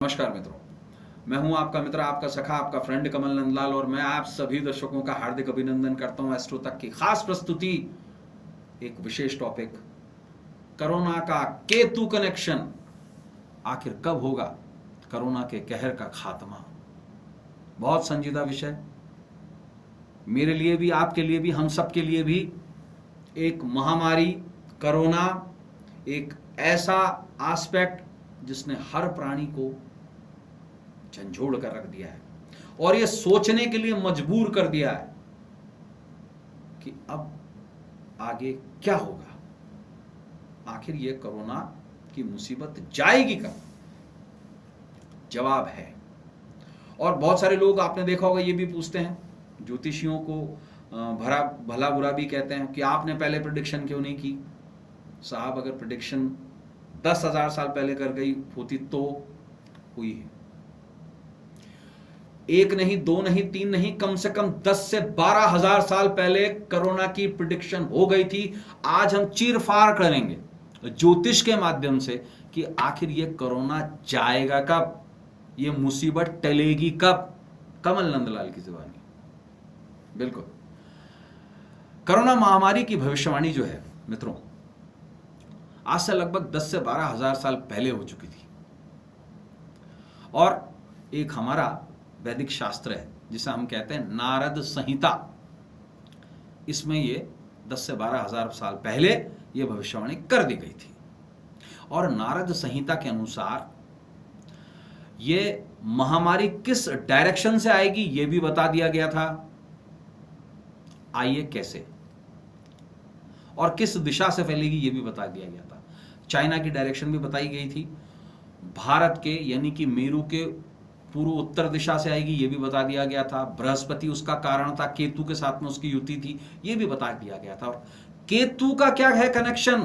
नमस्कार मित्रों, मैं हूं आपका मित्र, आपका सखा, आपका फ्रेंड कमल नंदलाल और मैं आप सभी दर्शकों का हार्दिक अभिनंदन करता हूं एस्ट्रो तक की खास प्रस्तुति। एक विशेष टॉपिक, कोरोना का केतु कनेक्शन। आखिर कब होगा कोरोना के कहर का खात्मा? बहुत संजीदा विषय, मेरे लिए भी, आपके लिए भी, हम सब के लिए भी। एक महामारी कोरोना एक ऐसा एस्पेक्ट जिसने हर प्राणी को झंझोड़ कर रख दिया है और ये सोचने के लिए मजबूर कर दिया है कि अब आगे क्या होगा, आखिर ये कोरोना की मुसीबत जाएगी कब? जवाब है। और बहुत सारे लोग, आपने देखा होगा, ये भी पूछते हैं, ज्योतिषियों को भला बुरा भी कहते हैं कि आपने पहले प्रेडिक्शन क्यों नहीं की? साहब, अगर प्रेडिक्शन 10,000 साल पहले कर गई होती तो हुई है। एक नहीं, दो नहीं, तीन नहीं, कम से कम 10 से 12,000 साल पहले कोरोना की प्रेडिक्शन हो गई थी। आज हम चीरफाड़ करेंगे ज्योतिष के माध्यम से कि आखिर ये कोरोना जाएगा कब, ये मुसीबत टलेगी कब। कमल नंदलाल की जुबानी। बिल्कुल, कोरोना महामारी की भविष्यवाणी जो है मित्रों, आज से लगभग 10 से 12,000 साल पहले हो चुकी थी। और एक हमारा वैदिक शास्त्र है जिसे हम कहते हैं नारद संहिता, इसमें ये 10 से 12,000 साल पहले ये भविष्यवाणी कर दी गई थी। और नारद संहिता के अनुसार ये महामारी किस डायरेक्शन से आएगी ये भी बता दिया गया था। आइए कैसे और किस दिशा से फैलेगी ये भी बता दिया गया था। चाइना की डायरेक्शन भी बताई गई थी, भारत के यानी कि मेरू के पूर्व उत्तर दिशा से आएगी ये भी बता दिया गया था। बृहस्पति उसका कारण था, केतु के साथ में उसकी युति थी, ये भी बता दिया गया था। और केतु का क्या है कनेक्शन,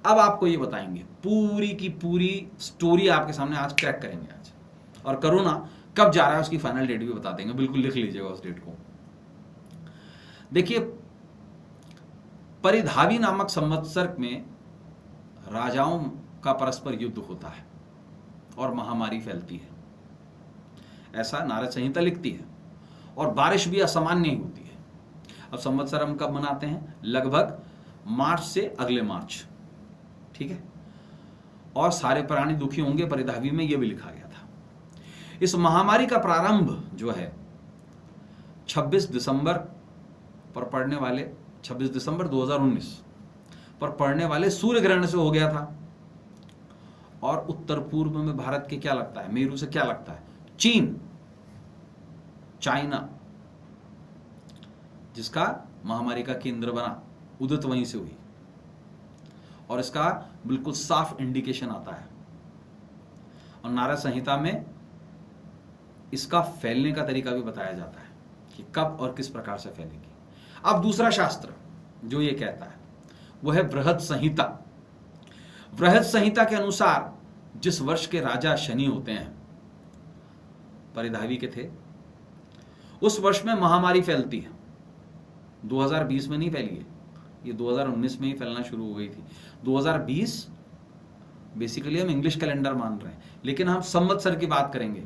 अब आपको ये बताएंगे। पूरी की पूरी स्टोरी आपके सामने आज क्रैक करेंगे आज। और कोरोना कब जा रहा है उसकी फाइनल डेट भी बता देंगे, बिल्कुल लिख लीजिएगा उस डेट को। देखिए, परिधावी नामक संवत्सर में राजाओं का परस्पर युद्ध होता है और महामारी फैलती है, ऐसा नारद संहिता लिखती है। और बारिश भी असामान्य ही होती है। अब संवत्सर हम कब मनाते हैं? लगभग मार्च से अगले मार्च, ठीक है। और सारे प्राणी दुखी होंगे, परिधावी में यह भी लिखा गया था। इस महामारी का प्रारंभ जो है 26 दिसंबर पर पड़ने वाले 26 दिसंबर 2019 पर पड़ने वाले सूर्य ग्रहण से हो गया था। और उत्तर पूर्व में भारत के क्या लगता है, मेरू से क्या लगता है? चीन, चाइना, जिसका महामारी का केंद्र बना, उदित वहीं से हुई। और इसका बिल्कुल साफ इंडिकेशन आता है। और नारद संहिता में इसका फैलने का तरीका भी बताया जाता है कि कब और किस प्रकार से फैलेगी। अब दूसरा शास्त्र जो ये कहता है वो है बृहद संहिता। बृहद संहिता के अनुसार जिस वर्ष के राजा शनि होते हैं, परिधावी के थे, उस वर्ष में महामारी फैलती है। 2020 में नहीं फैली है, ये 2019 में ही फैलना शुरू हो गई थी। 2020 बेसिकली हम इंग्लिश कैलेंडर मान रहे हैं, लेकिन हम संवत्सर की बात करेंगे।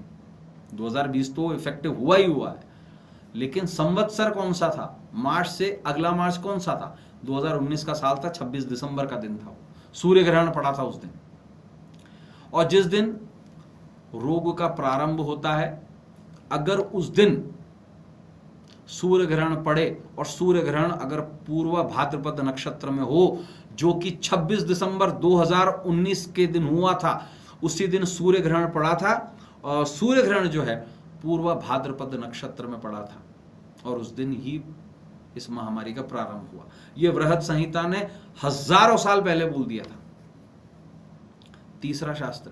2020 तो इफेक्टिव हुआ ही हुआ है, लेकिन संवत्सर कौन सा था? मार्च से अगला मार्च कौन सा था? 2019 का साल था, 26 दिसंबर का दिन था, सूर्य ग्रहण पड़ा था उस दिन। और जिस दिन रोग का प्रारंभ होता है, अगर उस दिन सूर्य ग्रहण पड़े और सूर्य ग्रहण अगर पूर्व भाद्रपद नक्षत्र में हो, जो कि 26 दिसंबर 2019 के दिन हुआ था, उसी दिन सूर्य ग्रहण पड़ा था। और सूर्य ग्रहण जो है पूर्व भाद्रपद नक्षत्र में पड़ा था और उस दिन ही इस महामारी का प्रारंभ हुआ। यह बृहद संहिता ने हजारों साल पहले बोल दिया था। तीसरा शास्त्र,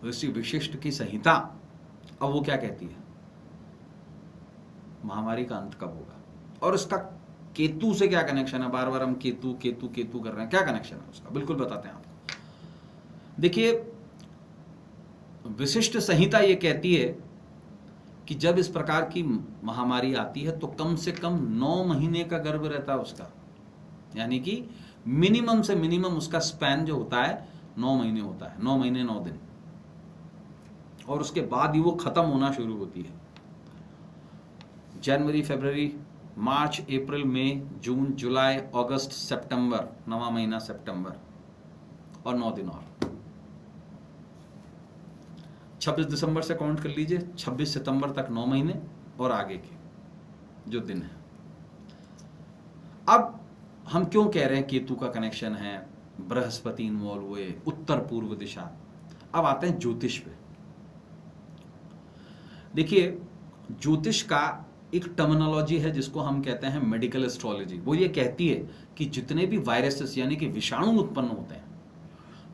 ऋषि विशिष्ट की संहिता, अब वो क्या कहती है? महामारी का अंत कब होगा और इसका केतु से क्या कनेक्शन है? बार बार हम केतु केतु केतु कर रहे हैं, क्या कनेक्शन है उसका? बिल्कुल बताते हैं आपको। देखिए, विशिष्ट संहिता ये कहती है कि जब इस प्रकार की महामारी आती है तो कम से कम 9 महीने का गर्भ रहता है उसका, यानी कि मिनिमम से मिनिमम उसका स्पैन जो होता है 9 महीने होता है, 9 महीने 9 दिन। और उसके बाद ही वो खत्म होना शुरू होती है। जनवरी, फरवरी, मार्च, अप्रैल, मई, जून, जुलाई, अगस्त, सितंबर, 9वां महीना सितंबर और 9 दिन और 26 दिसंबर से काउंट कर लीजिए, 26 सितंबर तक 9 महीने और आगे के जो दिन है। अब हम क्यों कह रहे हैं केतु का कनेक्शन है, बृहस्पति इन्वॉल्व हुए, उत्तर पूर्व दिशा। अब आते हैं ज्योतिष पे। देखिए, ज्योतिष का एक टर्मिनोलॉजी है जिसको हम कहते हैं मेडिकल एस्ट्रोलॉजी। वो ये कहती है कि जितने भी वायरसेस यानी कि विषाणु उत्पन्न होते हैं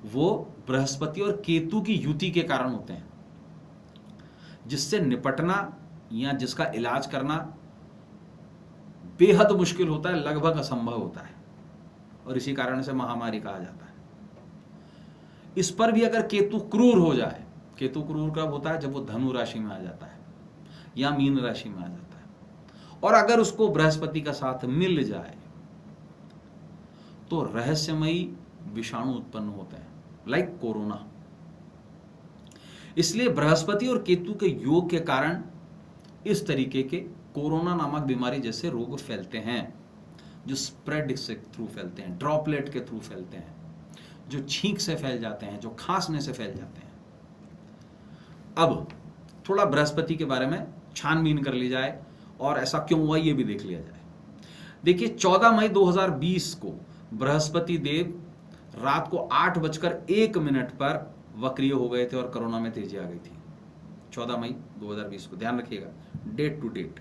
वो बृहस्पति और केतु की युति के कारण होते हैं, जिससे निपटना या जिसका इलाज करना बेहद मुश्किल होता है, लगभग असंभव होता है, और इसी कारण से महामारी कहा जाता है। इस पर भी अगर केतु क्रूर हो जाए, केतु क्रूर कब होता है? जब वो धनु राशि में आ जाता है या मीन राशि में आ जाता है, और अगर उसको बृहस्पति का साथ मिल जाए तो रहस्यमयी विषाणु उत्पन्न होते हैं, लाइक कोरोना। इसलिए बृहस्पति और केतु के योग के कारण इस तरीके के कोरोना नामक बीमारी जैसे रोग फैलते हैं, जो स्प्रेड से थ्रू फैलते हैं, ड्रॉपलेट के थ्रू फैलते हैं, जो छींक से फैल जाते हैं, जो खांसने से फैल जाते हैं। अब थोड़ा बृहस्पति के बारे में छानबीन कर ली जाए और ऐसा क्यों हुआ ये भी देख लिया जाए। देखिए, 14 मई 2020 को बृहस्पति देव रात को 8:01 पर वक्रीय हो गए थे और कोरोना में तेजी आ गई थी। 14 मई 2020 को ध्यान रखिएगा, डेट टू डेट।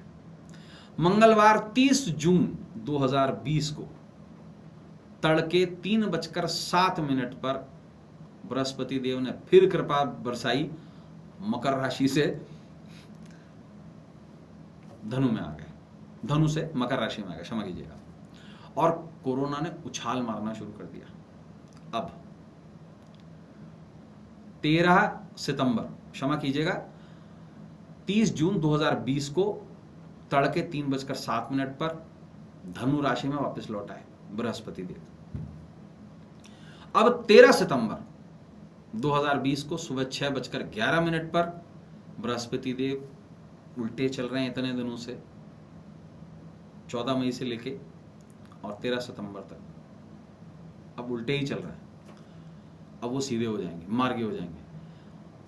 मंगलवार 30 जून 2020 को तड़के 3:07 पर बृहस्पति देव ने फिर कृपा बरसाई, मकर राशि से धनु में आ गए, धनु से मकर राशि में आ गए, क्षमा कीजिएगा, और कोरोना ने उछाल मारना शुरू कर दिया। अब 13 सितंबर, क्षमा कीजिएगा, 30 जून 2020 को तड़के 3:07 पर धनु राशि में वापस लौट आए बृहस्पति देव। अब 13 सितंबर 2020 को सुबह 6:11 पर बृहस्पति देव उल्टे चल रहे हैं इतने दिनों से, 14 मई से लेके और 13 सितंबर तक अब उल्टे ही चल रहे हैं। अब वो सीधे हो जाएंगे, मार्गी हो जाएंगे।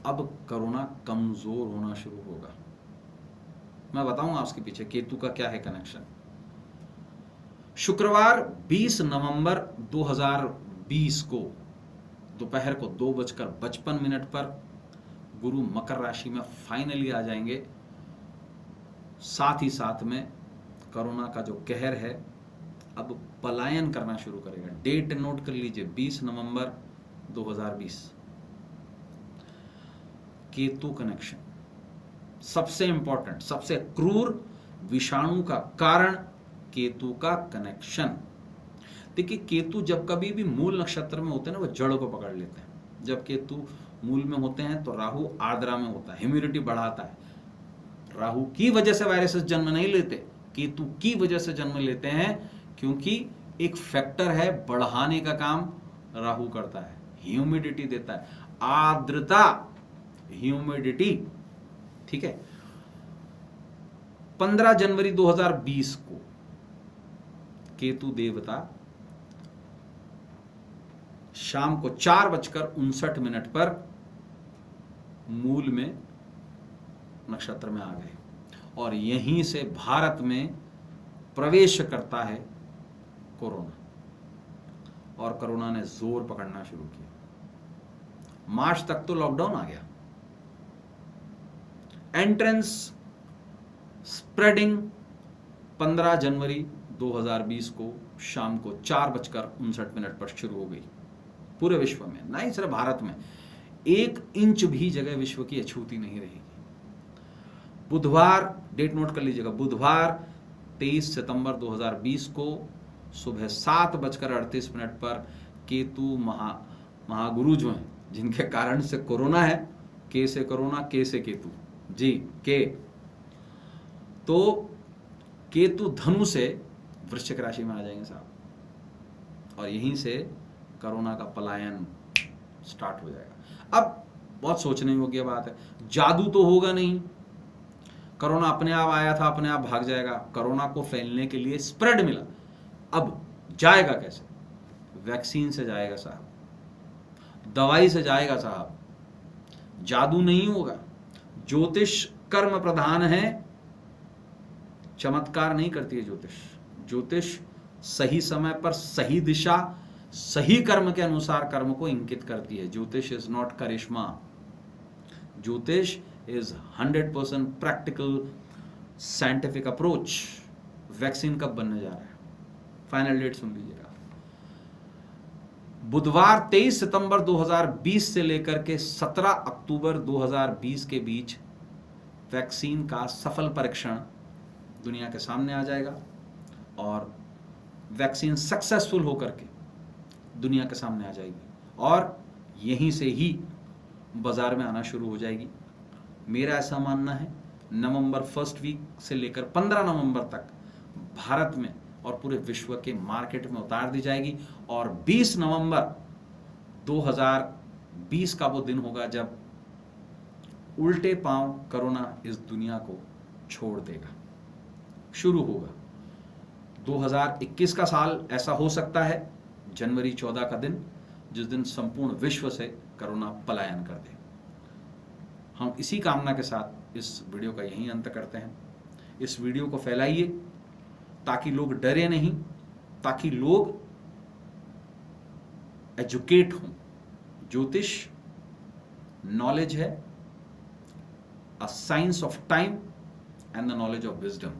अब कोरोना कमजोर होना शुरू होगा। मैं बताऊंगा उसके पीछे केतु का क्या है कनेक्शन। शुक्रवार 20 नवंबर 2020 को दोपहर को 2:55 पर गुरु मकर राशि में फाइनली आ जाएंगे। साथ ही साथ में कोरोना का जो कहर है अब पलायन करना शुरू करेगा। डेट नोट कर लीजिए, 20 नवंबर 2020। केतु कनेक्शन सबसे इंपॉर्टेंट, सबसे क्रूर विषाणु का कारण केतु का कनेक्शन। देखिए, केतु जब कभी भी मूल नक्षत्र में होते हैं ना, वो जड़ को पकड़ लेते हैं। जब केतु मूल में होते हैं तो राहु आर्द्रा में होता है, ह्यूमिडिटी बढ़ाता है। राहु की वजह से वायरसेस जन्म नहीं लेते, केतु की वजह से जन्म लेते हैं, क्योंकि एक फैक्टर है बढ़ाने का काम राहु करता है, ह्यूमिडिटी देता है, आर्द्रता, ह्यूमिडिटी। ठीक है। 15 जनवरी 2020 को केतु देवता शाम को 4:59 पर मूल में नक्षत्र में आ गए और यहीं से भारत में प्रवेश करता है कोरोना, और कोरोना ने जोर पकड़ना शुरू किया। मार्च तक तो लॉकडाउन आ गया। एंट्रेंस स्प्रेडिंग 15 जनवरी 2020 को शाम को 4:59 पर शुरू हो गई पूरे विश्व में, ना ही सिर्फ भारत में। 1 इंच भी जगह विश्व की अछूती नहीं रहेगी। बुधवार, डेट नोट कर लीजिएगा, बुधवार 23 सितंबर 2020 को सुबह 7:38 पर केतु महागुरु जो हैं, जिनके कारण से कोरोना है, के से कोरोना, के से केतु, जी के, तो केतु धनु से वृश्चिक राशि में आ जाएंगे साहब, और यहीं से कोरोना का पलायन स्टार्ट हो जाएगा। अब बहुत सोचने योग्य बात है। जादू तो होगा नहीं, कोरोना अपने आप आया था अपने आप भाग जाएगा। कोरोना को फैलने के लिए स्प्रेड मिला, अब जाएगा कैसे? वैक्सीन से जाएगा साहब, दवाई से जाएगा साहब, जादू नहीं होगा। ज्योतिष कर्म प्रधान है, चमत्कार नहीं करती है ज्योतिष। ज्योतिष सही समय पर सही दिशा सही कर्म के अनुसार कर्म को इंगित करती है। ज्योतिष इज नॉट करिश्मा, ज्योतिष is 100% practical scientific approach. Vaccine कब बनने जा रहा है? फाइनल डेट सुन लीजिएगा, बुधवार 23 सितंबर 2020 से लेकर के 17 अक्टूबर 2020 के बीच वैक्सीन का सफल परीक्षण दुनिया के सामने आ जाएगा और वैक्सीन सक्सेसफुल होकर के दुनिया के सामने आ जाएगी और यहीं से ही बाजार में आना शुरू हो जाएगी। मेरा ऐसा मानना है नवंबर फर्स्ट वीक से लेकर 15 नवंबर तक भारत में और पूरे विश्व के मार्केट में उतार दी जाएगी और 20 नवंबर 2020 का वो दिन होगा जब उल्टे पांव कोरोना इस दुनिया को छोड़ देगा। शुरू होगा 2021 का साल ऐसा हो सकता है जनवरी 14 का दिन, जिस दिन संपूर्ण विश्व से कोरोना पलायन कर दे। हम इसी कामना के साथ इस वीडियो का यहीं अंत करते हैं। इस वीडियो को फैलाइए ताकि लोग डरे नहीं, ताकि लोग एजुकेट हों। ज्योतिष नॉलेज है, a science of time and the knowledge of wisdom.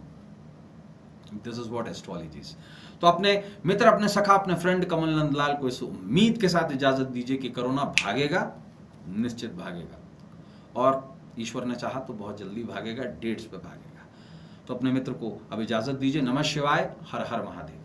This is what astrology is. तो अपने मित्र, अपने सखा, अपने फ्रेंड कमल नंदलाल को इस उम्मीद के साथ इजाजत दीजिए कि कोरोना भागेगा, निश्चित भागेगा और ईश्वर ने चाहा तो बहुत जल्दी भागेगा, डेट्स पे भागेगा। तो अपने मित्र को अब इजाजत दीजिए। नमः शिवाय, हर हर महादेव।